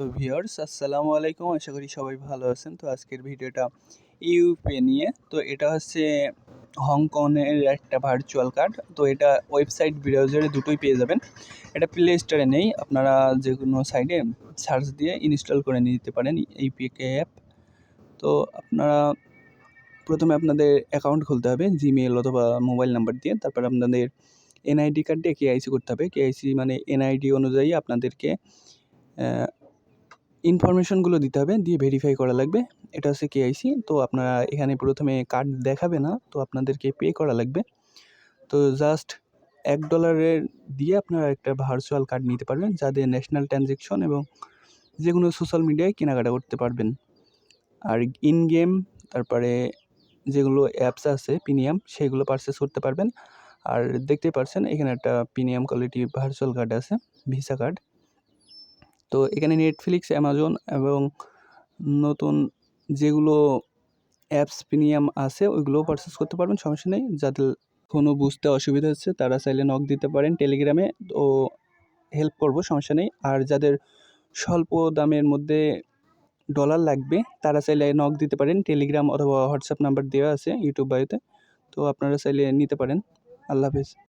তো ভিউয়ার্স আসসালামু আলাইকুম, আশা করি সবাই ভালো আছেন। তো আজকের ভিডিওটা ইউপে নিয়ে। তো এটা হচ্ছে হংকংয়ের একটা ভার্চুয়াল কার্ড। তো এটা ওয়েবসাইট ব্রাউজারে দুটোই পেয়ে যাবেন। এটা প্লে স্টোরে নেই, আপনারা যে কোনো সাইটে সার্চ দিয়ে ইনস্টল করে নিতে পারেন ইউপিকে অ্যাপ। তো আপনারা প্রথমে আপনাদের অ্যাকাউন্ট খুলতে হবে জিমেল অথবা মোবাইল নাম্বার দিয়ে। তারপর আপনাদের এনআইডি কার্ড দিয়ে কেআইসি করতে হবে। কেআইসি মানে এনআইডি অনুযায়ী আপনাদেরকে ইনফরমেশনগুলো দিতে হবে, দিয়ে ভেরিফাই করা লাগবে। এটা হচ্ছে কেআইসি। তো আপনারা এখানে প্রথমে কার্ড দেখাবে না, তো আপনাদেরকে পে করা লাগবে। তো জাস্ট $1 দিয়ে আপনারা একটা ভার্চুয়াল কার্ড নিতে পারবেন, যাদের ন্যাশনাল ট্রানজ্যাকশন এবং যে কোনো সোশ্যাল মিডিয়ায় কেনাকাটা করতে পারবেন। আর ইন গেম তারপরে যেগুলো অ্যাপস আছে প্রিমিয়াম, সেগুলো পারচেস করতে পারবেন। আর দেখতেই পারছেন এখানে একটা প্রিমিয়াম কোয়ালিটি ভার্চুয়াল কার্ড আছে, ভিসা কার্ড। তো এখানে নেটফ্লিক্স, অ্যামাজন এবং নতুন যেগুলো অ্যাপস প্রিমিয়াম আছে ওইগুলোও পারচেস করতে পারবেন, সমস্যা নেই। যাদের কোনো বুঝতে অসুবিধা হচ্ছে তারা চাইলে নক দিতে পারেন টেলিগ্রামে, তো হেল্প করব, সমস্যা নেই। আর যাদের স্বল্প দামের মধ্যে ডলার লাগবে তারা চাইলে নক দিতে পারেন, টেলিগ্রাম অথবা হোয়াটসঅ্যাপ নাম্বার দেওয়া আছে ইউটিউব বায়োতে। তো আপনারা চাইলে নিতে পারেন। আল্লাহ হাফেজ।